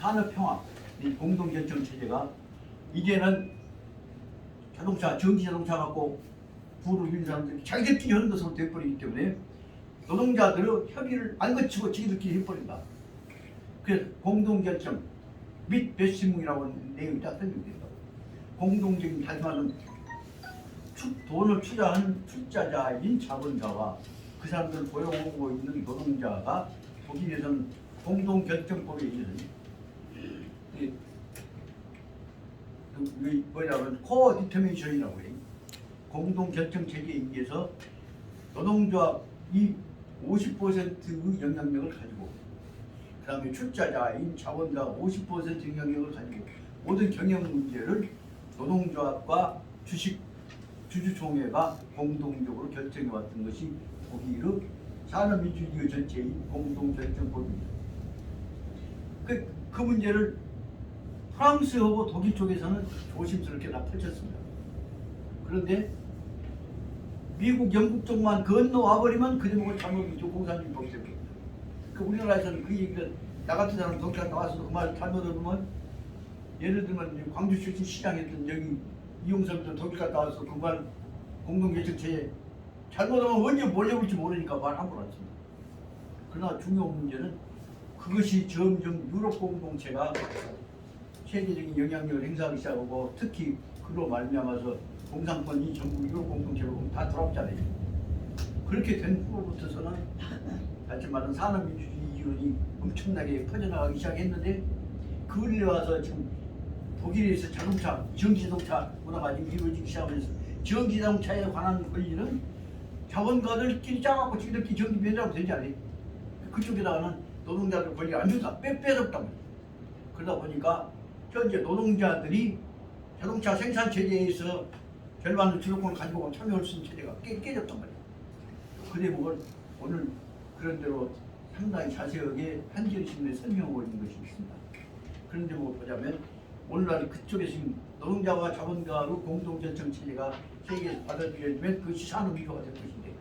산업평화, 이 공동결정체제가 이제는 자동차, 전기자동차 갖고 부를 이룬 사람들이 자기들끼리 하는 것으로 돼버리기 때문에 노동자들의 협의를 안 거치고 자기들끼리 해버린다. 그래서 공동결정 및 배심이라고 하는 내용이 딱 설명된다. 공동적인 다시 말하면 돈을 투자하는 투자자인 자본가와 그 사람들을 고용하고 있는 노동자가 독일에서는 공동결정법에 의해서 뭐냐면 코디터미션이라고 해요. 공동결정체제에 의해서 노동조합이 50%의 영향력을 가지고 그 다음에 출자자인 자본가가 50% 영향력을 가지고 모든 경영 문제를 노동조합과 주주총회가 공동적으로 결정해왔던 것이 독일의 산업민주주의 전체의 공동결정법입니다. 그 문제를 프랑스하고 독일 쪽에서는 조심스럽게 다 펼쳤습니다. 그런데 미국, 영국 쪽만 건너와 버리면 그 제목을 잘못이죠. 공산주의 법대로. 우리나라에서는 그 얘기를 나 같은 사람 독일 갔다 와서도 그 말을 잘못 들으면 예를 들면 광주 출신 시장했던 여기 이용섭도 독일 갔다 와서 그 말 공동결정체에 잘못하면 언제 몰려올지 모르니까 말 함부로 않습니다. 그러나 중요한 문제는 그것이 점점 유럽 공동체가 세계적인 영향력을 행사하기 시작하고 특히 그로 말미암아서 공산권이 전부 유럽 공동체로 다 돌아오잖아요. 그렇게 된 후로부터서는 다시 말하는 산업민주주의 이론이 엄청나게 퍼져나가기 시작했는데 그일에 와서 지금 독일에서 자동차, 전기자동차 문화가 지금 이루어지기 시작하면서 전기자동차에 관한 권리는 자본가들끼리 짜갖고 지들끼리 전기 변제하면 되지 않아요? 그쪽에다가는 노동자들 권리를 안 준다. 빼줬단 말이에요. 그러다 보니까 현재 노동자들이 자동차 생산 체제에서 절반의 주도권을 가지고 참여할 수 있는 체제가 깨졌단 말이에요. 그 대목을 오늘 그런 대로 상당히 자세하게 한겨레신문에 설명하고 있는 것이 있습니다. 그런 대목을 보자면 오늘날 그쪽에 지금 노동자와 자본가의 공동결정 체제가 세계에서 받아들여지면 그것이 산업민주화가 될 것인데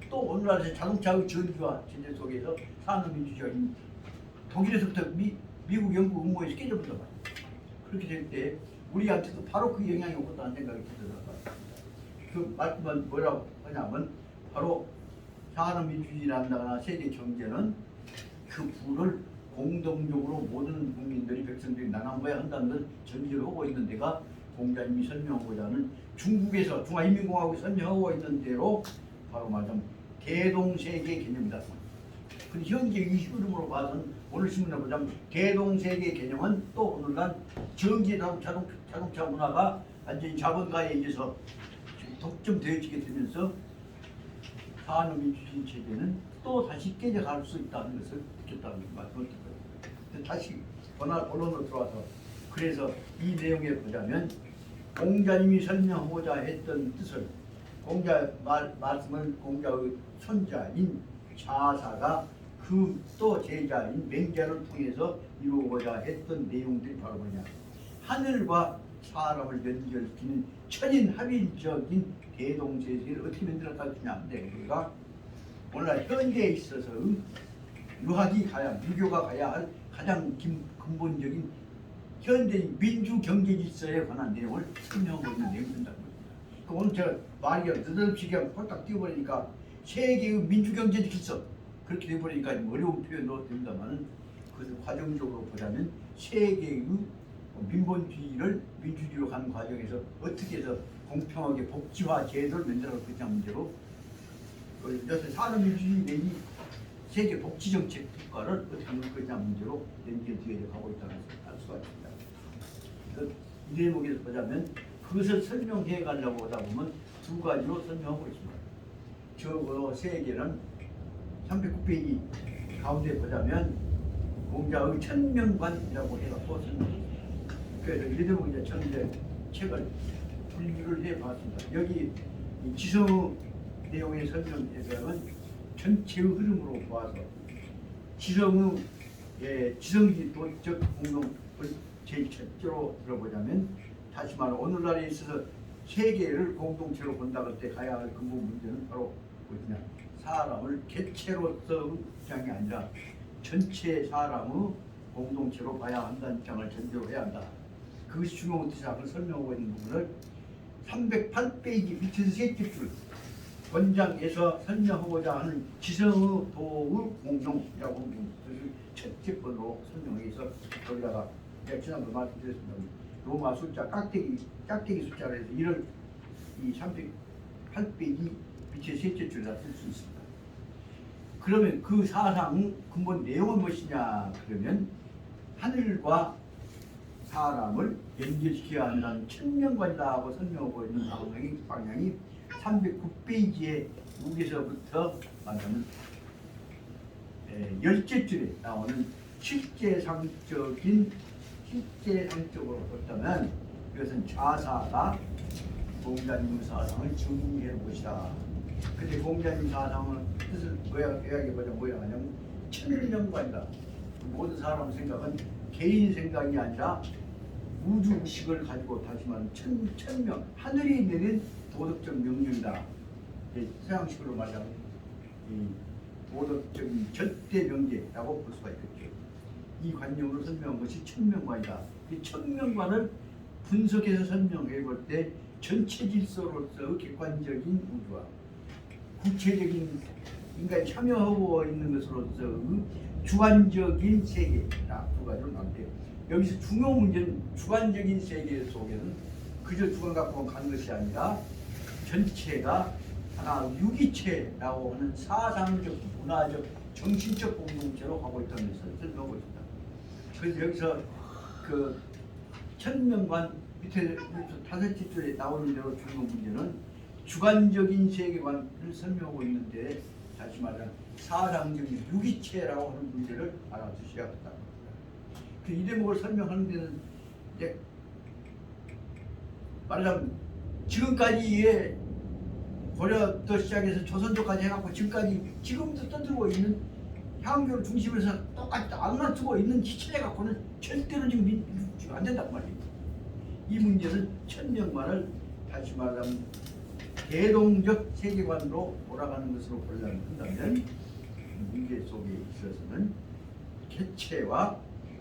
또 오늘날의 자동차의 전기화 체제 속에서 산업민주주의가 독일에서부터 미국, 영국 음모에서 깨져버린단 말이에요. 그렇게 될 때 우리한테도 바로 그 영향이 오겠다는 생각이 들어요. 그 말씀은 뭐라고 하냐면 바로 산업민주주의란다거나 세계 경제는 그 부를 공동적으로 모든 국민들이 백성들이 나눠야 한다는 걸 전제로 하고 있는 데가 공자님이 설명하고자 하는 중국에서 중화인민공화국이 설명하고 있는 대로 바로 말하자면 대동세계 개념이다. 근데 현재 이 흐름으로 봐서는 오늘 신문에 보자면 대동세계 개념은 또 오늘날 전기자동차 문화가 완전히 자본가에 의해서 독점되어지게 되면서 산업민주주의 체제는 또 다시 깨져갈 수 있다는 것을 느꼈다는 말씀을 드려요. 다시 본론으로 들어와서 그래서 이 내용에 보자면 공자님이 설명하고자 했던 뜻을 말씀을 공자의 손자인 차사가 그 또 제자인 맹자를 통해서 이루고자 했던 내용들이 바로 뭐냐 하늘과 사람을 연결시키는 천인합일적인 대동세계를 어떻게 만들었다 하냐면 우리가 오늘날 현대에 있어서 유교가 가야 할 가장 근본적인 현대인 민주경제 질서에 관한 내용을 설명하고 있는 내용입니다. 오늘 제가 말이 느닷없이 그냥 홀딱 띄워버리니까 세계의 민주경제 질서 그렇게 돼버리니까 어려운 표현도 됩니다만 그것을 과정적으로 보자면 세계의 민본주의를 민주주의로 가는 과정에서 어떻게 해서 공평하게 복지화 제도를 만들어갈 것이냐 문제로 여튼 산업민주주의 내지 세계 복지정책 국가를 어떻게 하는 것이냐 문제로 연결되어 가고 있다는 것을 알 수가 있습니다. 이 대목에서 보자면 그것을 설명해 가려고 하다 보면 두 가지로 설명하고 있습니다. 적어도 세계는 309페이지 가운데 보자면 공자의 천명관이라고 해갖고 설명합니다. 그래서 이 대목에 저는 이제 책을 분류를 해봤습니다. 여기 지성 내용의 설명에서는 전체의 흐름으로 보아서 지성이 도적 공동을 제일 첫째로 들어보자면 다시 말해 오늘날에 있어서 세계를 공동체로 본다 할 때 가야 할 근본 문제는 바로 무엇이냐 사람을 개체로서의 입장이 아니라 전체 사람의 공동체로 봐야 한다는 입장을 전제로 해야 한다. 그것이 중요 의사를 설명하고 있는 부분을 308페이지 밑에서 셋째 줄 원장에서 설명하고자 하는 지성의 도의 공동이라고 하는 것을 첫째 번으로 설명해서 거기다가 제가 지난번 말씀드렸습니다. 로마 숫자 깍대기 숫자로 해서 이를 이 308페이지 밑에 셋째 줄에다 쓸 수 있습니다. 그러면 그 사상 근본 내용은 무엇이냐? 그러면 하늘과 사람을 연결시켜야 한다는 천명관이라고 설명하고 있는 방향이 309페이지에 여기서부터 말하는 열째 줄에 나오는 실제상적으로 봤다면 이것은 좌사가 공자님 사상을 정리해 봅시다. 근데 공자님 사상은 뜻을 요약해보자 뭐야 하냐면 천명관이다. 모든 사람 생각은 개인 생각이 아니라 우주의식을 가지고 다시 말하면 천명 하늘이 내린 도덕적 명령이다. 서양식으로 말하면 도덕적인 절대 명제라고 볼 수가 있겠죠. 이 관념으로 설명한 것이 천명관이다. 이 천명관을 분석해서 설명해 볼 때 전체 질서로서 객관적인 우주와 구체적인 인간이 참여하고 있는 것으로서 주관적인 세계 두 가지로 나는데 여기서 중요 문제는 주관적인 세계 속에는 그저 주관 갖고 가는 것이 아니라 전체가 하나 유기체라고 하는 사상적, 문화적, 정신적 공동체로 가고 있다는 것을 설명하고 있습니다. 그래서 여기서 그 천명관 밑에 다섯째 줄에 나오는 대로 중요 문제는 주관적인 세계관을 설명하고 있는데 다시 말하면 사상적인 유기체라고 하는 문제를 알아두셔야겠다. 이 대목을 설명하는 데는 이제 말하자면 지금까지의 고려부터 시작해서 조선조까지 해갖고 지금도 떠들고 있는 향교를 중심으로 해서 똑같이 악만 쓰고 있는 시체에 갖고는 절대로 지금 안 된단 말이에요. 이 문제는 천명관을 다시 말하면 대동적 세계관으로 돌아가는 것으로 보려면 한다면 문제 속에 있어서는 개체와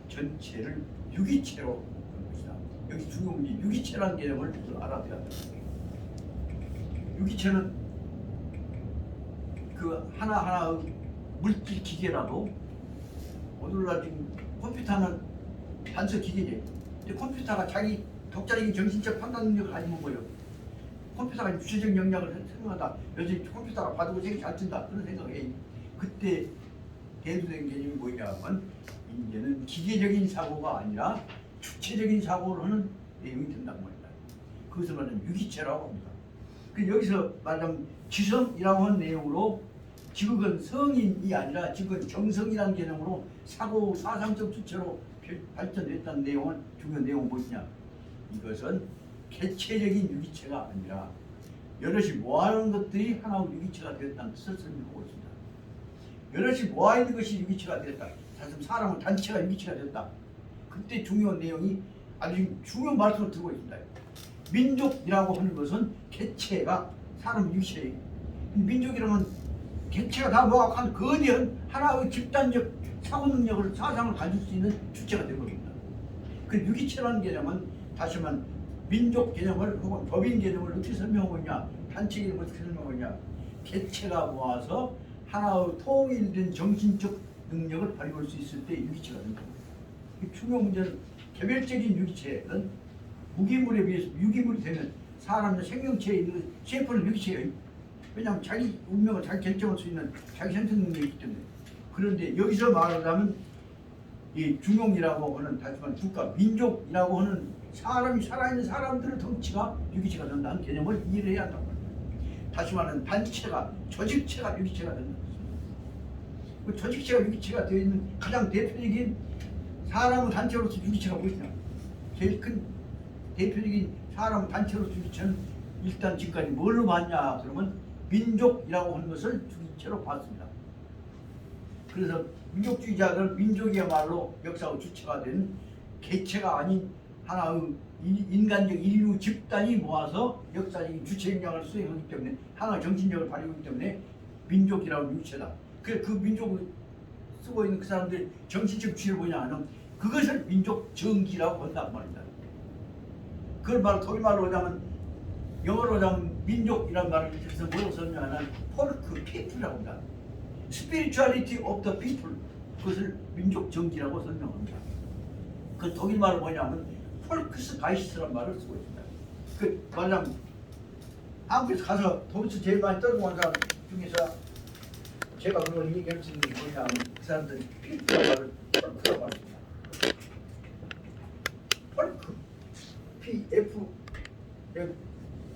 전체를 유기체로 보는 것이다. 여기 중요한 문제 유기체라는 개념을 알아둬야 한다. 유기체는 그 하나하나의 물질 기계라도 오늘날 지금 컴퓨터는 단서 기계지. 근데 컴퓨터가 자기 독자적인 정신적 판단 능력을 가지면 뭐예요? 컴퓨터가 주체적 영역을 생각하다. 요즘 컴퓨터가 봐도 되게 잘 뜬다. 그런 생각에 그때 대두된 개념이 뭐냐면 이제는 기계적인 사고가 아니라 주체적인 사고를 하는 내용이 된단 말이다. 그것을 말하면 유기체라고 합니다. 여기서 말하면 지성이라고 하는 내용으로 지극은 성인이 아니라 지극은 정성이라는 개념으로 사고 사상적 주체로 발전됐다는 내용은 중요한 내용은 무엇이냐? 이것은 개체적인 유기체가 아니라 여럿이 모아놓은 것들이 하나의 유기체가 되었다는 뜻을 설명하고 있습니다. 여럿이 모아있는 것이 유기체가 되었다. 사실 사람은 단체가 유기체가 되었다. 그때 중요한 내용이 아주 중요한 말씀을 들고 있습니다. 민족이라고 하는 것은 개체가 사람 유기체예요. 민족이라는 개체가 다 모아한 거대한 하나의 집단적 사고 능력을 사상을 가질 수 있는 주체가 되는 겁니다. 그 유기체라는 개념은 다시 말하면 민족 개념을 혹은 법인 개념을 어떻게 설명하고 있냐, 단체 개념을 어떻게 설명하고 있냐, 개체가 모아서 하나의 통일된 정신적 능력을 발휘할 수 있을 때 유기체가 됩니다. 중요한 문제는 개별적인 유기체는 무기물에 비해서 유기물이 되면 사람의 생명체에 있는 셰프는 유기체예요. 왜냐하면 자기 운명을 자기 결정할 수 있는 자기 선택 능력이 있기 때문에. 그런데 여기서 말하자면 이 중용이라고 하는 다시 말하면 국가, 민족이라고 하는 사람이 살아있는 사람들의 덩치가 유기체가 된다는 개념을 이해를 해야 한다고 합니다. 다시 말하면 단체가, 조직체가 유기체가 된다는 것입니다. 그 조직체가 유기체가 되어 있는 가장 대표적인 사람의 단체로서 유기체가 무엇이냐? 제일 큰 대표적인 사람 단체로서 유기체는 일단 지금까지 뭘로 봤냐? 그러면 민족이라고 하는 것을 주체로 봤습니다. 그래서 민족주의자들은 민족이야말로 역사의 주체가 된 개체가 아닌 하나의 인간적 인류 집단이 모아서 역사적인 주체 역량을 수행하기 때문에 하나의 정신력을 발휘하기 때문에 민족이라는 유체다. 그 민족을 쓰고 있는 그 사람들의 정신적 주체를 뭐냐 하면 그것을 민족 정기라고 한단 말입니다. 그걸 말 독일말로 하자면 영어로 하자면 민족이란 말을 그래서 뭐라고 설명하냐면 폴크 피플이라고 합니다. Spirituality of the people, 그것을 민족 정기라고 설명합니다. 그 독일말은 뭐냐면 폴크스 가이스트란 말을 쓰고 있습니다. 그 말하자면 한국에서 가서 도미스 제일 많이 떨고 온 사람 중에서 제가 그걸 얘기할 수 있는 게 뭐냐면 그 사람들이 피플이라는 말을 폴크라고 합니다. 폴크 PF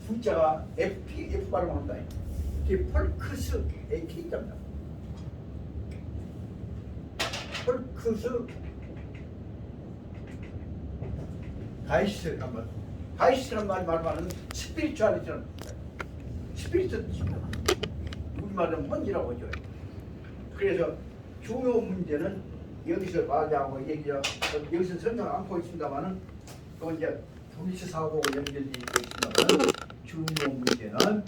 분자가 FPF 발음한다. 이게 폴크스 AK입니다. 폴크스 가이스트란 말. 가이스트란 말이 말하는 스피리추얼리티라는 겁니다. 스피리트 뜻입니다. 우리말은 혼이라고 하죠. 그래서 중요 문제는 여기서 말하자고 얘기죠. 여기서 설명 않고 있습니다만은 또 이제 도미스 사고하고 연결되어 있습니다만 중요 문제는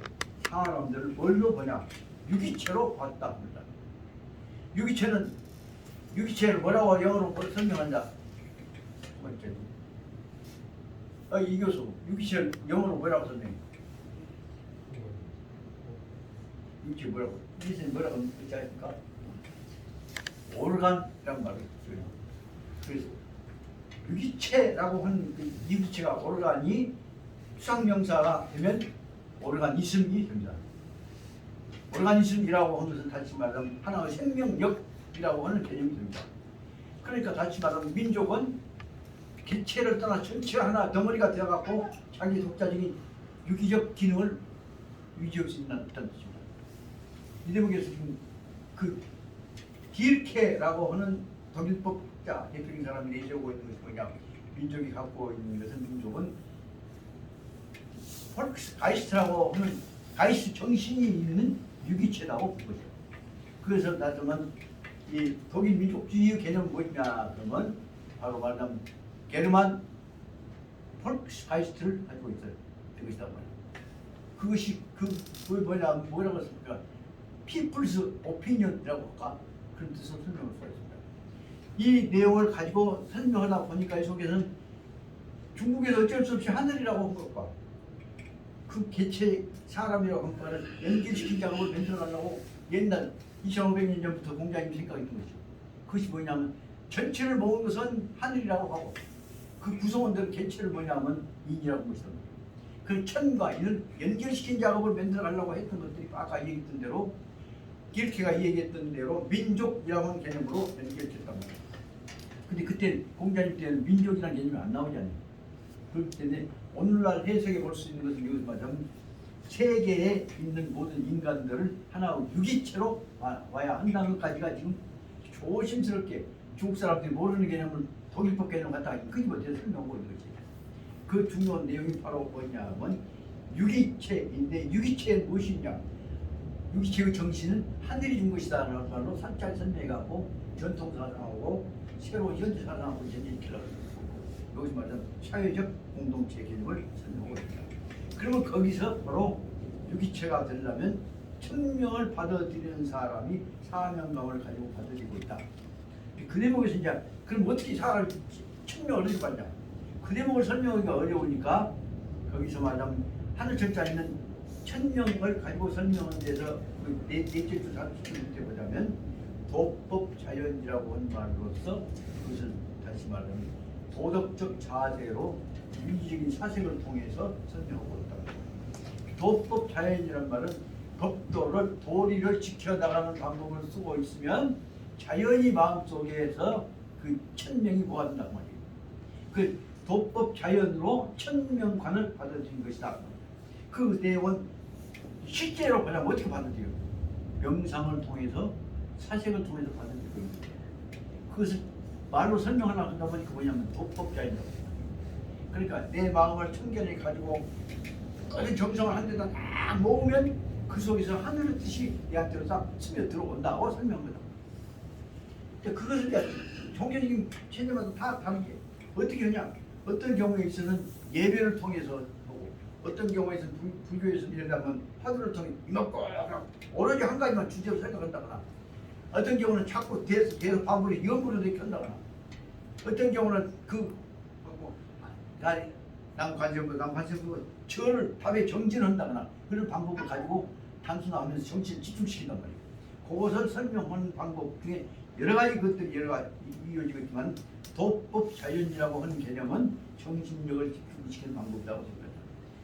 사람들을 뭘로 보냐? 유기체로 봤다 합니다. 유기체를 뭐라고 영어로 설명한다? 이 교수, 유기체를 영어로 뭐라고 설명해? 유기체 뭐라고? 유기체 뭐라고 했습니까? 오르간이라는 말을 써요. 그래서 유기체라고 하는 그 유기체가 오르간이 수상명사가 되면 오르가니즘이 됩니다. 오르가니즘이라고 하는 것은 다시 말하면 하나의 생명력이라고 하는 개념이 됩니다. 그러니까 다시 말하면 민족은 개체를 떠나 전체 하나 덩어리가 되어갖고 자기 독자적인 유기적 기능을 유지할 수 있다는 뜻입니다. 이 대목에서 지금 그 디르케라고 하는 독일법자 대표적인 사람이 내세우고 있는 것이 뭐냐? 민족이 갖고 있는 것은 민족은 폴크스 가이스트라고 하는 가이스트 정신이 있는 유기체라고 본 거죠. 그래서 나중은 이 독일 민족주의의 개념은 뭐냐? 그러면 바로 말하자면 게르만 폴크스 가이스트를 가지고 있어요. 그것이다 말이에요. 그것이 뭐라고 했습니까? People's Opinion이라고 할까? 그런 뜻으로 설명할 수가 있습니다. 이 내용을 가지고 설명하다 보니까 이 속에는 중국에서 어쩔 수 없이 하늘이라고 한 것과 그 개체 사람이라고 한 말을 연결시킨 작업을 만들어가려고 옛날 2500년 전부터 공자님이 생각했던 것이죠. 그것이 뭐냐면 전체를 모은 것은 하늘이라고 하고 그 구성원들은 개체를 뭐냐면 인이라고 한 것이다. 그 천과 인을 연결시킨 작업을 만들어가려고 했던 것들이 아까 얘기했던 대로 디르케가 얘기했던 대로 민족이라고 하는 개념으로 연결됐단 말이에요. 근데 그때 공자님 때는 민족이라는 개념이 안 나오잖아요. 그렇기 때문에 오늘날 해석해 볼 수 있는 것은 여기서 말하자면 세계에 있는 모든 인간들을 하나의 유기체로 와야 한다는 것까지가 지금 조심스럽게 중국 사람들이 모르는 개념을 독일법 개념 갖다가 끄집어내서 설명하고 있는 거지. 그 중요한 내용이 바로 뭐냐면 유기체인데 유기체는 무엇이냐? 유기체의 정신은 하늘이 준 것이다 라는 말로 산잘 설명해갖고 전통사상하고 새로운 현대사상하고 연결시키려고 여기서 말하자면 사회적 공동체 개념을 설명하고 있습니다. 그러면 거기서 바로 유기체가 되려면 천명을 받아들이는 사람이 사명감을 가지고 받아들이고 있다. 그 대목에서 이제 그럼 어떻게 사람이 천명을 어디서 받냐? 그 대목을 설명하기가 어려우니까 거기서 말하자면 하늘 천자에 있는 천명을 가지고 설명하는 데서 넷째 주 사주실 때 보자면 도법 자연이라고 하는 말로서 그것을 다시 말하면 도덕적 자세로 유기적인 사색을 통해서 설명하고 있다. 도법 자연이란 말은 법도를 도리를 지켜나가는 방법을 쓰고 있으면 자연이 마음속에서 그 천명이 뭐가 된단 말이에요. 그 도법 자연으로 천명관을 받아들인 것이다. 그 내용은 실제로 그냥 어떻게 받아들여요? 명상을 통해서 사색을 통해서 받아들이는 거예요. 그것을 말로 설명하려고 하다 보니까 뭐냐면 도법자이라고 해요. 그러니까 내 마음을 청결히 가지고 끝까지 정성을 한 데다 다 모으면 그 속에서 하늘의 뜻이 내한테로 싹 스며 들어온다고 설명합니다. 그것을 이제 종교적인 체제마다 다 다르게 어떻게 하냐? 어떤 경우에 있어서는 예배를 통해서 보고 어떤 경우에서는 불교에서 예를 들면 화두를 통해 이먹고 오로지 한 가지만 주제로 생각한다거나 어떤 경우는 자꾸 대해서 반복해서 연구를 이렇게 한다거나 어떤 경우는 남 관심 없고 저를 답에 정진한다거나 그런 방법을 가지고 단순화하면서 정신을 집중시킨단 말이에요. 그것을 설명하는 방법 중에 여러 가지 것들이 여러 가지 이어지겠지만 도법 자연이라고 하는 개념은 정신력을 집중시키는 방법이라고 생각합니다.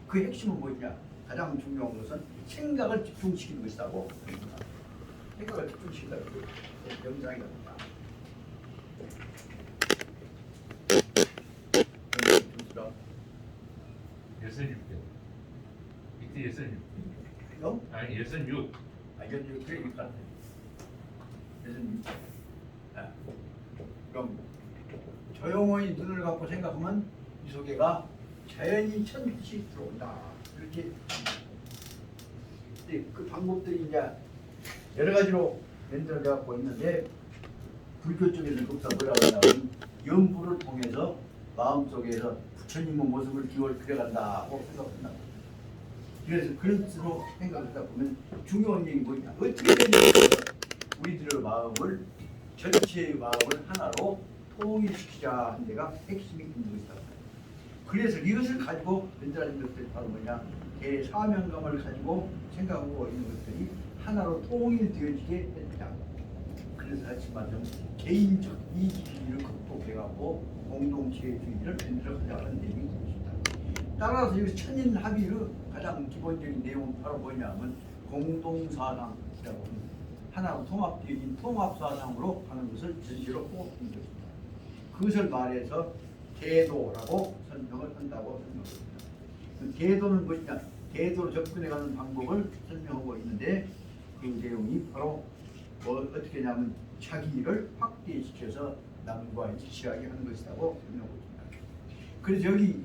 그 핵심은 뭐냐? 가장 중요한 것은 생각을 집중시키는 것이라고 합니다. 생각을 집중시킨다. 그 명상이 됩니다. 예선 6개. 이때 예선 6. 아니 예선 6. 이건 그래 일단 예선 6. 그럼 조용히 눈을 감고 생각하면 이 속에가 자연히 천빛이 들어온다. 이렇게 그 방법들이 이제 여러 가지로 만들어 갖고 있는데 불교 쪽에서는 독사 뭐라고 하냐면 연부를 통해서 마음속에서 부처님의 모습을 기월 그려간다고 생각한다. 그래서 그런 식으로 생각하다 보면 중요한 얘기 뭐냐? 어떻게 되면 우리들의 마음을 전체의 마음을 하나로 통일시키자 하는 데가 핵심이 있는 것이다. 그래서 이것을 가지고 만들어진 것들이 바로 뭐냐? 대사명감을 가지고 생각하고 있는 것들이 하나로 통일되어지게 했다. 그래서 하지만 개인적 이기주의를 극복해갖고 공동체주의를 만들어가자는 내용이 있습니다. 따라서 여기서 천인 합의의 가장 기본적인 내용은 바로 뭐냐면 공동사상이라고 합니다. 하나로 통합되어진 통합사상으로 하는 것을 전제로 뽑은 것입니다. 그것을 말해서 대도라고 설명을 한다고 설명합니다. 대도는 무엇이냐? 대도로 접근해가는 방법을 설명하고 있는데 그 내용이 바로 어떻게 하냐면 자기를 확대시켜서 남과 일치하게 하는 것이라고 설명하고 있습니다. 그래서 여기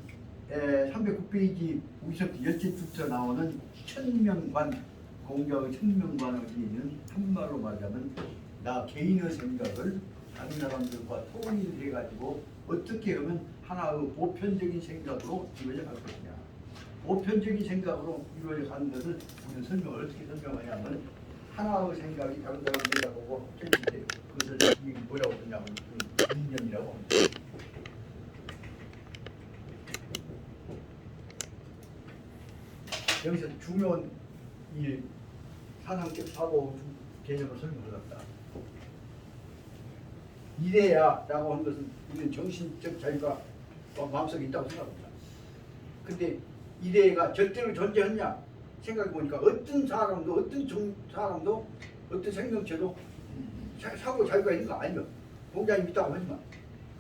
309페이지 우리서부터 열째부터 나오는 천명관 공자의 천명관을 있는 한말로 말하면 나 개인의 생각을 다른 사람들과 통일해가지고 어떻게 하면 하나의 보편적인 생각으로 이루어져 갈 것이냐. 보편적인 생각으로 이루어져 가는 것을 우리는 설명을 어떻게 설명하냐면 하나의 생각이 다른 사람들이라 보고 틀릴 때 그것을 뭐라고 하냐면 이념이라고 합니다. 여기서 중요한 이 사상적 사고 개념을 설명하겠다. 이래야라고 하는 것은 우리는 정신적 자유가 마음속에 있다고 생각합니다. 근데 이래가 절대로 존재하냐 생각해 보니까 어떤 사람도 어떤 생명체도 사고 자유가 있는 거 아니죠. 공자님 있다고 하지만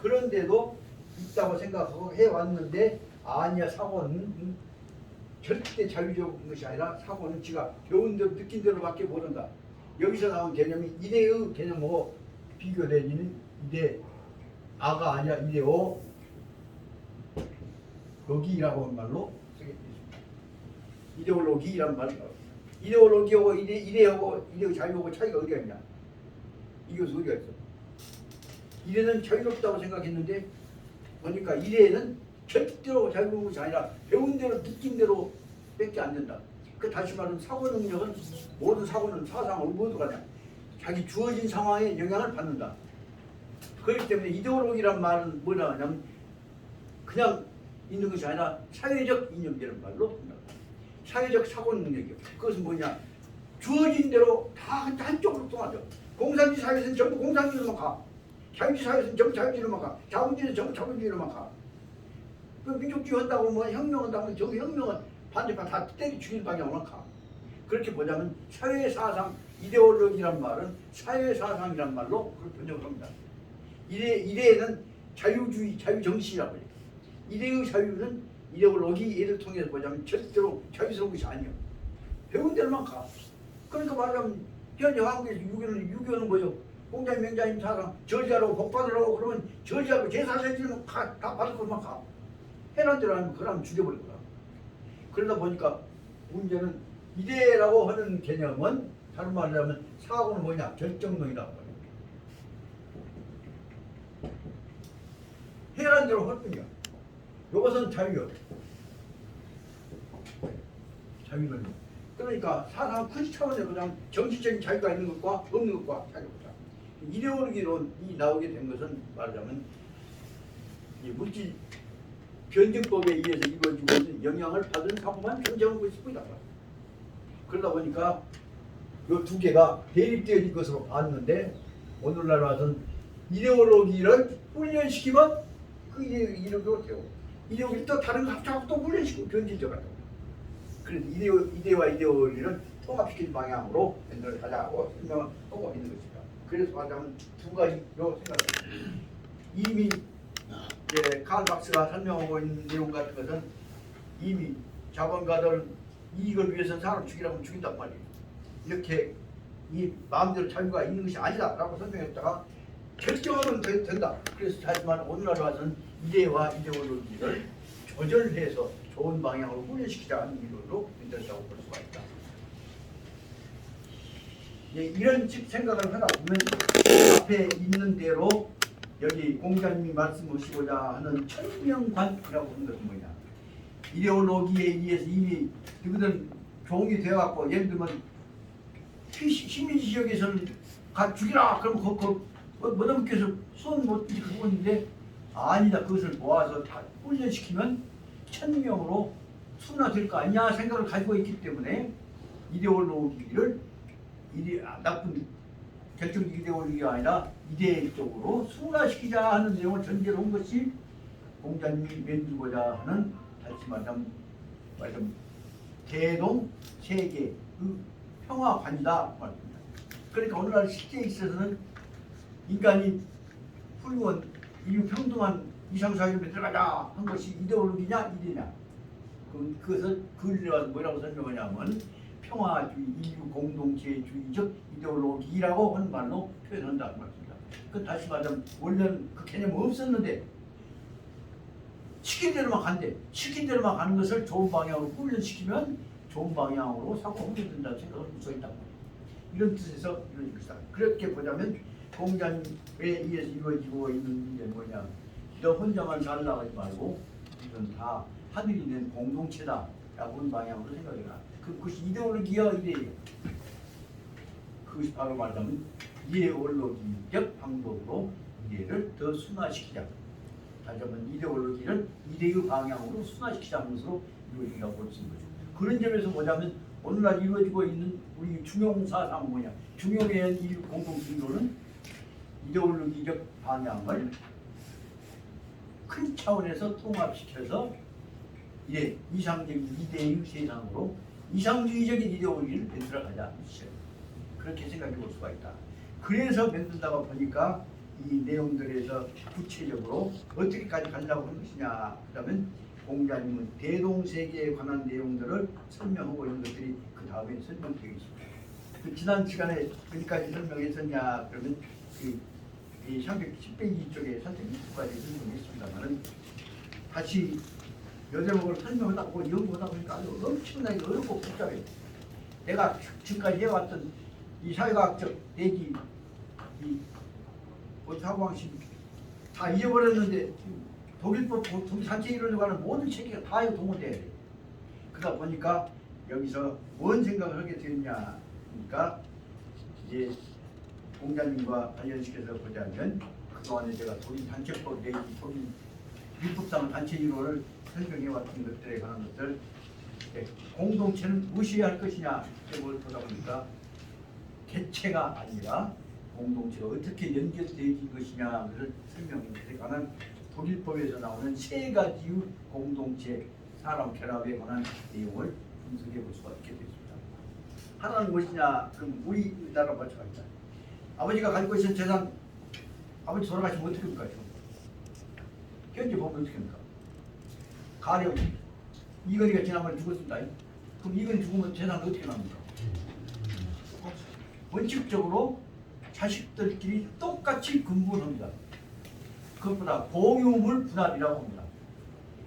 그런데도 있다고 생각하고 해왔는데 아니야. 사고는 절대 자유적인 것이 아니라 사고는 지가 배운 대로 느낀 대로밖에 모른다. 여기서 나온 개념이 이래의 개념하고 비교되는 이래 아가 아니라 이래오 로기라고 하는 말로 쓰게 되습니다. 이데올로기란 말. 이데올로기하고 이래하고 자유하고 차이가 어디가 있냐? 이것은 어디가 있어? 이래는 자유롭다고 생각했는데 보니까 이래는 절대로 자유로운 것이 아니라 배운 대로 느낀 대로 밖에 안 된다. 그 다시 말하면 사고 능력은 모든 사고는 사상을 모두가 다 자기 주어진 상황에 영향을 받는다. 그렇기 때문에 이데올로기란 말은 뭐라 하냐면 그냥 있는 것이 아니라 사회적 이념이라는 말로 합니다. 사회적 사고 능력이요. 그것은 뭐냐? 주어진 대로 다 한쪽으로 통하죠. 공산주의 사회에서는 전부 공산주의로만 가. 자유주의 사회에서는 전부 자유주의로만 가. 자본주의는 전부 자본주의로만 가. 그 민족주의 한다고 뭐 혁명한다고 저 혁명은 반대편 다 때리 죽이는 방향으로만 가. 그렇게 보자면 사회사상 이데올로기란 말은 사회사상이란 말로 그걸 번역을 합니다. 이래에는 자유주의, 자유정신이라고 해요. 이래의 자유는 이데올로기를 통해서 보자면 절대로 자유스러운 것이 아니에요. 배운 대로만 가. 그러니까 말하자면 현재 한국에서 유교는 뭐죠? 공자님, 명자님 사상 저지하라고 복 받으라고 그러면 저지하고 제사세지는 다 받을 것만 가. 해난 대로 하면 그 사람 죽여버릴 거야. 그러다 보니까 문제는 이래라고 하는 개념은 다른 말로 하면 사고는 뭐냐? 결정론이라고 해요. 해난 대로 할 뿐이야. 이것은 자유요. 자유론. 그러니까 사상 큰 차원에서 그냥 정치적인 자유가 있는 것과 없는 것과 차이가 보자. 이데올로기론이 나오게 된 것은 말하자면 물질 변증법에 의해서 이루어지고 있는 영향을 받은 사고만 존재하고 있습니다. 그러다 보니까 이 두 개가 대립되어진 것으로 봤는데 오늘날 와서는 이데올로기를 훈련시키면 그 이데올로기가 되고 이데올로기 또 다른 거 합쳐서 또 훈련시키고 변질적 같다고. 그래서 이데와 이데올로기를 통합시키는 방향으로 연구를 하자고 설명하고 있는 것입니다. 그래서 말하자면 두 가지로 생각합니다. 이미 칼 막스가 설명하고 있는 내용 같은 것은 이미 자본가들은 이익을 위해서 사람 죽이라면 죽인단 말이에요. 이렇게 이 마음대로 자유가 있는 것이 아니다라고 설명했다가 결정하면 된다. 그래서 하지만 오늘날 와서는 이데와 이데올로기를 조절해서 좋은 방향으로 훈련시키자는 이론으로 만들었다고 볼 수가 있다. 이런 생각을 하다 보면 앞에 있는 대로 여기 공자님이 말씀하시고자 하는 천명관이라고 하는 것은 뭐냐? 이데올로기에 의해서 이미 누구든 종이 되어갖고 예를 들면 시민 지역에서는 가 죽이라 그러면 뭐든께서 손못 그건데 아니다. 그것을 모아서 다 훈련시키면 천명으로 순화될 거 아니냐 생각을 가지고 있기 때문에 이데올로기를 나쁜 결정적 이데올로기가 아니라 이데적으로 순화시키자 하는 내용을 전제로 한 것이 공자님이 만들고자 하는 다시 말하면 대동 세계 그 평화관이다 말입니다. 그러니까 오늘날 실제에 있어서는 인간이 훌륭한 인류 평등한 이상사회를 만들어가자 한 것이 이데올로기냐 이데냐 그것을 글에 와서 뭐라고 설명하냐면 평화주의, 인류 공동체주의적 이데올로기라고 하는 말로 표현한다는 말입니다. 그 다시 말하면 원래는 그 개념이 없었는데 시킨 대로만 간대. 시킨 대로만 가는 것을 좋은 방향으로 훈련시키면 좋은 방향으로 사고 훈련된다는 생각을 묻어 있단 말이에요. 이런 뜻에서 이루어진 것이다. 그렇게 보자면 공자님에 의해서 이루어지고 있는 게 뭐냐? 너 혼자만 잘 나가지 말고 이건 다 하늘이 낸 공동체다라고 하는 방향으로 생각해라. 그것이 이데올로기야 이데예요. 그것이 바로 말하자면 이데올로기적 방법으로 이데를 더 순화시키자. 다시 한번 이데올로기를 이데의 방향으로 순화시키자는 것으로 이루어진다고 볼 수 있는 거죠. 그런 점에서 보자면 오늘날 이루어지고 있는 우리 중용사상은 뭐냐? 중용의 인류 공동주의로는 이데올로기적 방향을 큰 차원에서 통합시켜서 이상적인 이데의 세상으로 이상주의적인 이데올로기를 만들어가자. 그렇게 생각해 볼 수가 있다. 그래서 만든다고 보니까 이 내용들에서 구체적으로 어떻게까지 가려고 하는 것이냐 그러면 공자님은 대동세계에 관한 내용들을 설명하고 있는 것들이 그 다음에 설명되어 있습니다. 그 지난 시간에 어디까지 설명했었냐 그러면 이 310페이지 쪽에 선택 2부까지 설명했습니다만 다시 여대목을 설명하다 보고 연구하다 보니까 아주 엄청나게 어렵고 복잡해요. 내가 지금까지 해왔던 이 사회과학적 내지 이 사고방식 다 잊어버렸는데 독일법 전체 이론에 관한 모든 체계가 다 이거 동원돼야 돼. 그러다 보니까 여기서 뭔 생각을 하게 되었냐 그러니까 이제 공자님과 관련시켜서 보자면 그동안에 제가 독일 단체법 내지 독일 율법상 단체 이론을 설명해왔던 것들에 관한 것들 공동체는 무시해야 할 것이냐 이걸 보다 보니까 개체가 아니라 공동체가 어떻게 연결되어진 것이냐 를 설명에 관한 독일법에서 나오는 세 가지의 공동체 사람 결합에 관한 내용을 분석해 볼 수가 있게 되었습니다. 하나는 무엇이냐? 그럼 우리나라 마찬가지다. 아버지가 가지고 있는 재산, 아버지 돌아가시면 어떻게 합니까? 현재 보면 어떻게 합니까? 가령 이건희가 지난번에 죽었습니다. 그럼 이건희 죽으면 재산 어떻게 납니까? 원칙적으로 자식들끼리 똑같이 분분합니다. 그것보다 공유물 분할이라고 합니다.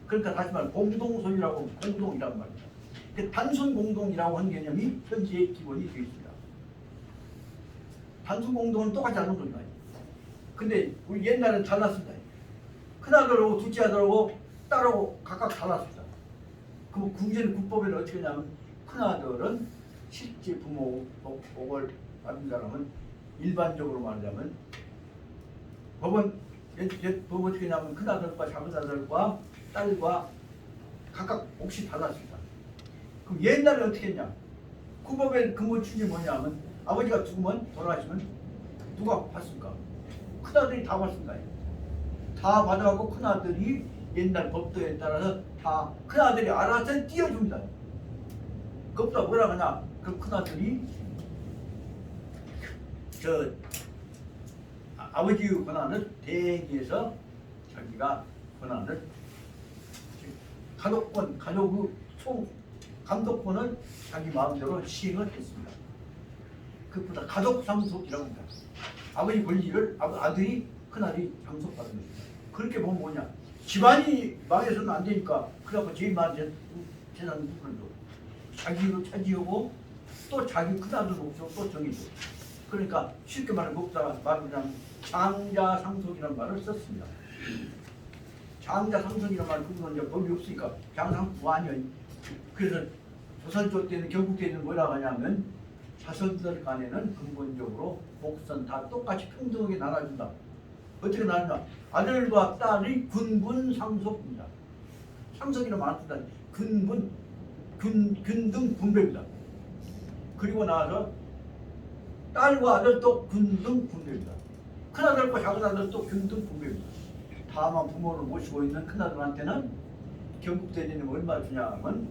그러니까 다시 말해 공동소유라고 하면 공동이란 말입니다. 단순 공동이라고 하는 개념이 현재의 기본이 되어 있습니다. 단순 공동은 똑같지 않은 겁니다. 근데 우리 옛날에는 잘났습니다. 큰아들하고 둘째 아들하고 딸하고 각각 잘났습니다. 그럼 국제는 국법에는 어떻게 하냐면 큰아들은 실제 부모 복을 받은 사람은 일반적으로 말하자면 법은 뭐 어떻게 하냐면 큰아들과 작은아들과 딸과 각각 몫이 달랐습니다. 그럼 옛날에 어떻게 했냐? 그 법의 근본 취지 뭐냐면 아버지가 죽으면 돌아가시면 누가 받습니까? 큰아들이 다 받습니다. 다 받아가고 큰아들이 옛날 법도에 따라서 다 큰아들이 알아서 띄워줍니다. 그것보다 뭐라 하냐? 그럼 큰아들이 아버지의 권한을 대행해서 자기가 권한을 가족의 총 감독권을 자기 마음대로 시행을 했습니다. 그것보다 가족 상속이라고 합니다. 아버지 권리를 아들이 큰아들이 상속받은 것입니다. 그렇게 보면 뭐냐? 집안이 망해서는 안 되니까 그래갖고 제일 많은 재산을 누구를 줘? 자기로 차지하고 또 자기 큰아들 목적 또 정해줘. 그러니까 쉽게 말하면 장자상속이라는 말을 썼습니다. 장자상속이라는 말 그건 이제 법이 없으니까 장상부 아니에요. 그래서 조선조 때는 경국 때는 뭐라고 하냐면 자손들 간에는 근본적으로 복선 다 똑같이 평등하게 나눠준다. 어떻게 나누냐? 아들과 딸이 군분 상속입니다. 상속이라는 말을 쓴다. 근분 균등 분배입니다. 그리고 나서 딸과 아들도 균등 분배입니다. 큰아들과 작은아들도 균등 분배입니다. 다만 부모를 모시고 있는 큰아들한테는 경국대전이 얼마 주냐면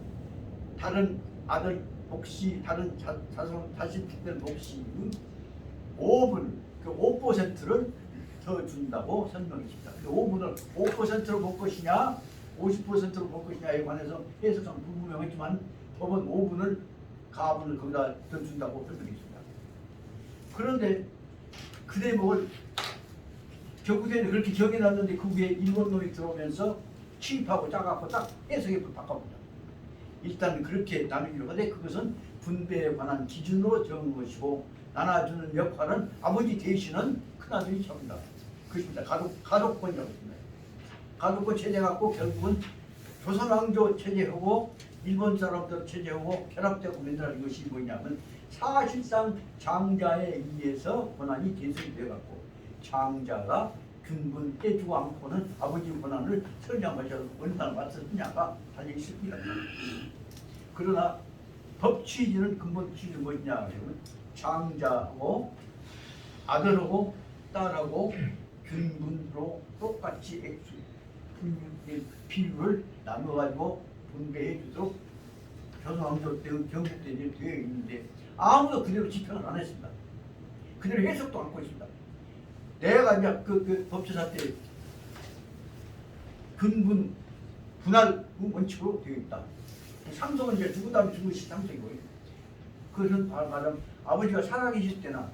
다른 아들 몫이 다른 자식 될 몫이 5분 그 5%를 더 준다고 설명했습니다. 그 5분을 5%로 볼 것이냐 50%로 볼 것이냐에 관해서 해석상 불분명했지만 법은 5분을 가분을 거기다 더 준다고 설명했습니다. 그런데 그 대목을 경국대전이 그렇게 정해놨는데 그 위에 일본놈이 들어오면서 취입하고 짜갖고 딱 해석에 바꿔봅니다. 일단 그렇게 나누기로 하되 그것은 분배에 관한 기준으로 정한 것이고 나눠주는 역할은 아버지 대신은 큰아들이 합니다. 그것입니다. 가족권이라고 했습니다. 가족권 체제 갖고 결국은 조선왕조 체제하고 일본 사람들 체제하고 결합되고 맨날 이것이 뭐냐면 사실상 장자에 의해서 권한이 계승이 되어갖고 장자가 균분 떼주고 않고는 아버지 권한을 설명하셔서 얼마나 맞섰느냐가 달려있을 겁니다. 그러나 법 취지는 근본 취지는 뭐냐 하면 장자하고 아들하고 딸하고 균분으로 똑같이 액수 비율을 나눠가지고 분배해 주도록 조선왕조 때의 경국 때에 되어 있는데 아무도 그대로 집행을 안 했습니다. 그대로 해석도 않고 있습니다. 내가 이제 그 법제사 때 근분 분할 원칙으로 되어 있다. 상속은 이제 죽은 다음에 죽으시 상속이고 그것은 말하자면 아버지가 살아계실 때나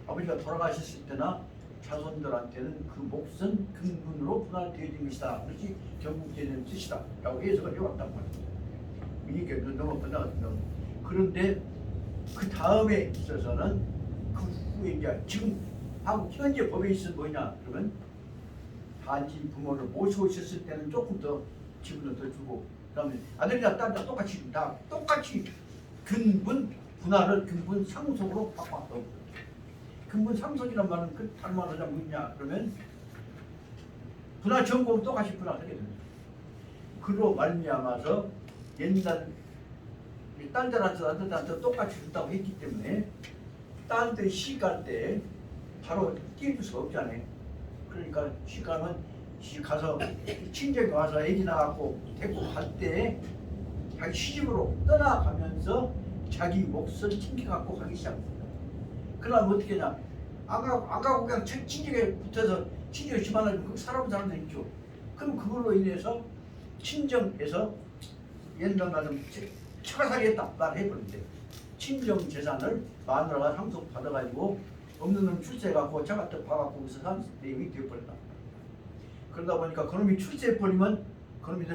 아버지가 돌아가셨을 때나 자손들한테는 그 몫은 근분으로 분할되어진 것이다. 그것이 경국대전의 뜻이다. 라고 해석을 해왔단 말입니다. 이게 너무 끝나갔습니다. 그런데 그 다음에 있어서는 그 후에 이제 지금 하고 현재 법에 있어 뭐냐 그러면 단지 부모를 모시고 있었을 때는 조금 더 지분을 더 주고 그다음에 아들이나 딸이나 똑같이 다 똑같이 근분 분할을 근분 상속으로 바꿨다. 근분 상속이란 말은 그 다른 말로 하자면 뭐냐 그러면 분할 전공은 똑같이 분할하게 됩니다. 그로 말미암아서 옛날 딸들한테 아들들한테 똑같이 준다고 했기 때문에 딸들이 시집갈 때 바로 띄울 수가 없잖아요. 그러니까 시집가면 가서 친정에 와서 애기 낳았고 데리고 갈 때 자기 시집으로 떠나가면서 자기 몫을 챙겨갖고 가기 시작합니다. 그러면 어떻게 하냐? 안 가고 그냥 친정에 붙어서 친정에 집안을 그 살아본 사람들 있죠. 그럼 그걸로 인해서 친정에서 옛날 말하면 처가살이 했다 말해버리는데 친정 재산을 마누라가 상속 받아가지고 없는 놈 출세해갖고 처가 또 봐갖고 거기서 산 내용이 되어버렸다. 그러다 보니까 그놈이 출세해버리면 그놈이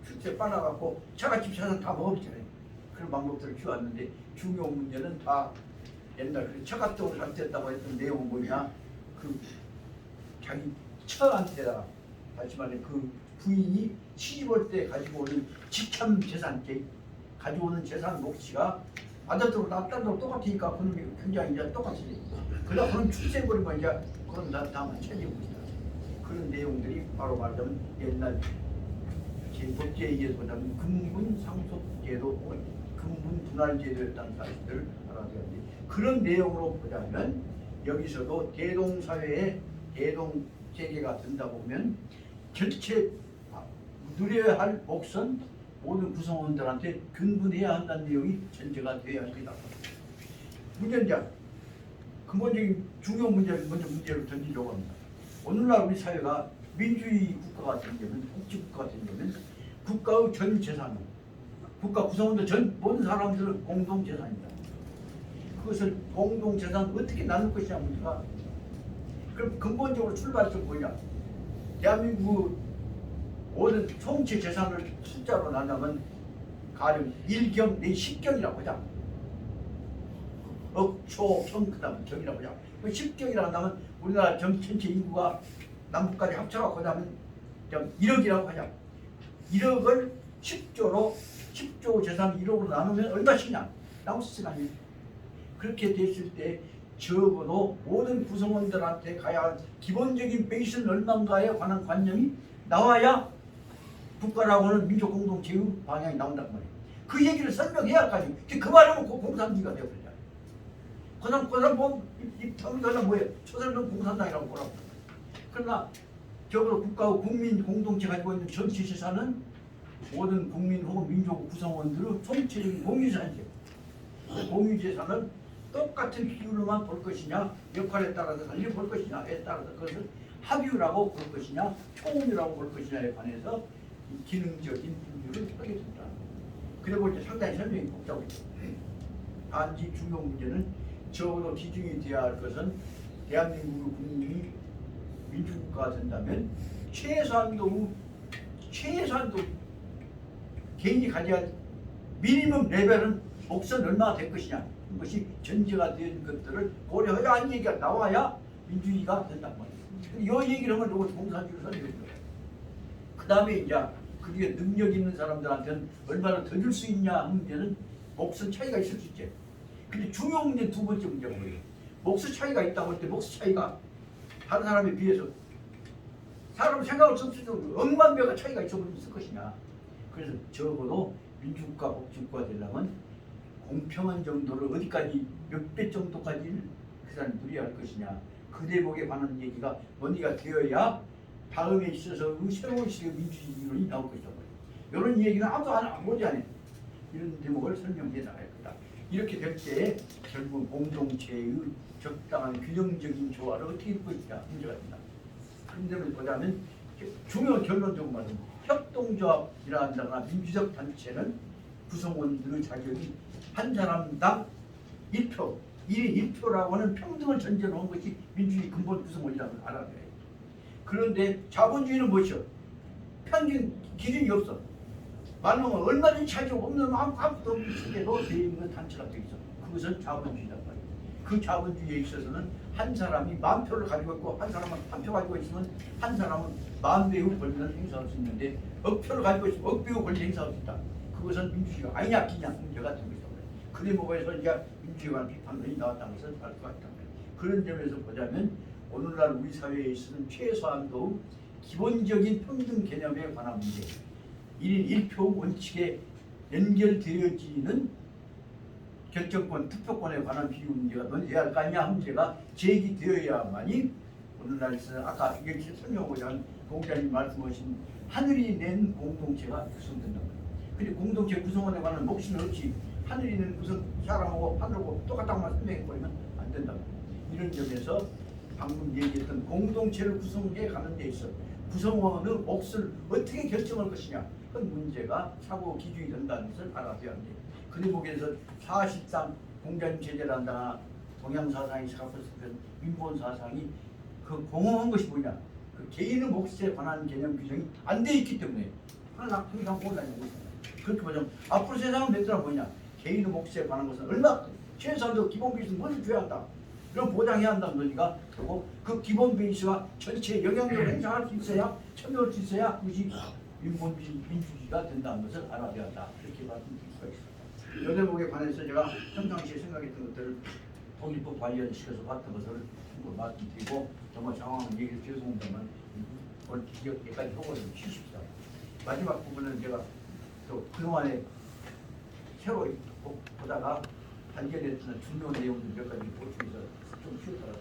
출세 빨아갖고 처가집 재산 다 먹었잖아요. 그런 방법들을 키워왔는데 중요한 문제는 다 옛날 그 처가 쪽으로 잘됐다고 했던 내용은 뭐냐 그 자기 처한테다가 다시 말해 그 부인이 시집올 때 가지고 오는 직참 재산 가지고 오는 재산 몫이가 아들들하고 딸들하고 똑같으니까 그놈이 굉장히 이제 똑같이 그러다 그런 출세해버리면 이제 그런 다음에 차지해보시다. 그런 내용들이 바로 말하자면 옛날 제 법제에 의해서 보자면 근분 상속제도 혹은 근분 분할제도였다는 사실을 알아야 되는데, 그런 내용으로 보자면 여기서도 대동사회의 대동체계가 된다 보면 전체 누려야 할 몫은 모든 구성원들한테 근분해야 한다는 내용이 전제가 되어야 합니다. 문제는 이제 근본적인 중요 문제를 문제로 던지려고 합니다. 오늘날 우리 사회가 민주주의 국가가 되려면, 복지국가가 되려면 국가의 전 재산은, 국가 구성원들 전 모든 사람들은 공동 재산입니다. 그것을 공동 재산 어떻게 나눌 것이냐 문제가. 그럼 근본적으로 출발점 뭐냐? 대한민국 모든 총체 재산을 숫자로 나누면 가령 1경 내 10경이라고 하자. 초, 경, 그 다음에 경이라고 하자. 10경이라고 한다면 우리나라 전체 인구가 남북까지 합쳐갖고 하면 1억이라고 하자. 1억을 10조 재산 1억으로 나누면 얼마씩이냐? 나올 수가 아니에요. 그렇게 됐을 때 적어도 모든 구성원들한테 가야 할 기본적인 베이스는 얼마인가에 관한 관념이 나와야 국가라고는 민족 공동체의 방향이 나온단 말이에요. 그 얘기를 설명해야 할 거 아니에요. 그 말하면 공산주의가 되어버리잖아요. 그 사람 보면 입탕자가 뭐예요? 저 사람은 공산당이라고 보라고. 그러나 적어도 국가와 국민 공동체 가지고 있는 전체 재산은 모든 국민 혹은 민족 구성원들의 총체적인 공유재산이죠. 공유재산을 똑같은 비율로만 볼 것이냐, 역할에 따라서 달리 볼 것이냐에 따라서 그것을 합유라고 볼 것이냐, 총유라고 볼 것이냐에 관해서 기능적인 분류를 하게 된다. 그리고 이제 상당히 설명이 복잡하죠. 단지 중요 문제는 적어도 기준이 되어야 할 것은 대한민국의 국민이 민주국가가 된다면 최소한도 개인이 가져야 할 미니멈 레벨은 몫은 얼마나 될 것이냐, 것이 전제가 된 것들을 고려해야 하는 얘기가 나와야 민주주의가 된단 말이에요. 이 얘기를 하면 이거 공산주의를 설명해요. 그 다음에 이제 그게 능력 있는 사람들한테는 얼마나 더 줄 수 있냐 하는 문제는 몫은 차이가 있을 수 있지. 근데 중요 문제는 두 번째 문제가 뭐예요? 몫의 차이가 있다고 할 때 몫의 차이가 다른 사람에 비해서 사람 생각을 수 없을 억만 배가 차이가 있을 것이냐. 그래서 적어도 민주국가 복지국가 되려면 공평한 정도를 어디까지 몇 배 정도까지를 그 사람이 누려야 할 것이냐, 그 대목에 관한 얘기가 논의가 되어야 다음에 있어서 새로운 시대의 민주주의 이론이 나올 것이다. 이런 얘기는 아무도 안 보지 않아요. 이런 대목을 설명해 나갈 거다. 이렇게 될 때 결국 공동체의 적당한 균형적인 조화를 어떻게 할 것이냐 문제가 된다. 그런 점을 보자면 중요한 결론적으로 말하면 협동조합이라거나 민주적 단체는 구성원들의 자격이 한 사람당 1표, 1인 1표라고 하는 평등을 전제로 한 것이 민주주의 근본 구성원이라고 알아야 돼요. 그런데 자본주의는 무엇이요? 평균 기준이 없어. 말하면 얼마든지 차이가 없는 아무것도 없는 세계로 되어 있는 단체가 되어 있어. 그것은 자본주의란 말이에요. 그 자본주의에 있어서는 한 사람이 10,000표를 가지고 있고 한 사람은 1표 가지고 있으면 한 사람은 10,000배의 권리를 행사할 수 있는데 10,000표를 가지고 있으면 10,000배의 권리를 행사할 수 있다. 그것은 민주주의가 아니냐 기냐 문제가 되고 있다. 그 대목에서 이제 민주주의와 비판론이 나왔다는 것을 알 수가 있다. 그런 점에서 보자면 오늘날 우리 사회에 있어서는 최소한도 기본적인 평등 개념에 관한 문제, 1인 1표 원칙에 연결되어지는 결정권, 투표권에 관한 비율 문제가 논의해야 할 거 아니냐 문제가 제기되어야만이 오늘날에서 아까 이게 설명하고자 한 공자님 말씀하신 하늘이 낸 공동체가 구성된다는 거예요. 근데 공동체 구성원에 관한 몫은 없이 하늘이 낸 구성 사람하고 하늘하고 똑같다고만 설명해버리면 안 된다고. 이런 점에서 방금 얘기했던 공동체를 구성해 가는 데 있어 구성원의 몫을 어떻게 결정할 것이냐, 그 문제가 사고 기준이 된다는 것을 알아줘야 합니다. 그 대목에서 사실상 공자님 제재란다 동양사상이 생각했을 민본사상이 그 공허한 것이 뭐냐, 그 개인의 몫에 관한 개념 규정이 안 돼 있기 때문에 항상 혼란하고 있습니다. 그렇게 보자면 앞으로 세상은 몇 뭐냐, 개인의 몫에 관한 것은 얼마 최소한도 기본 베이스는 뭐를 줘야 한다, 이런 보장해야 한다는 논리가 그리고 그 기본 베이스와 전체에 영향력을 행사할 수 있어야 참여할 수 있어야 그것이 민주주의가 된다는 것을 알아야 한다. 이렇게 말씀드릴 수가 있습니다. 이 대목에 관해서 제가 평상시에 생각했던 것들을 독일법 관련시켜서 봤던 것을 말씀드리고 정말 상황은 얘기 죄송합니다만 오늘 여기까지 하고 좀 쉬십시다. 마지막 부분은 제가 또 그동안에 새로 보다가 단결했던 중요한 내용들 몇 가지 보충해서 좀 쉬었다가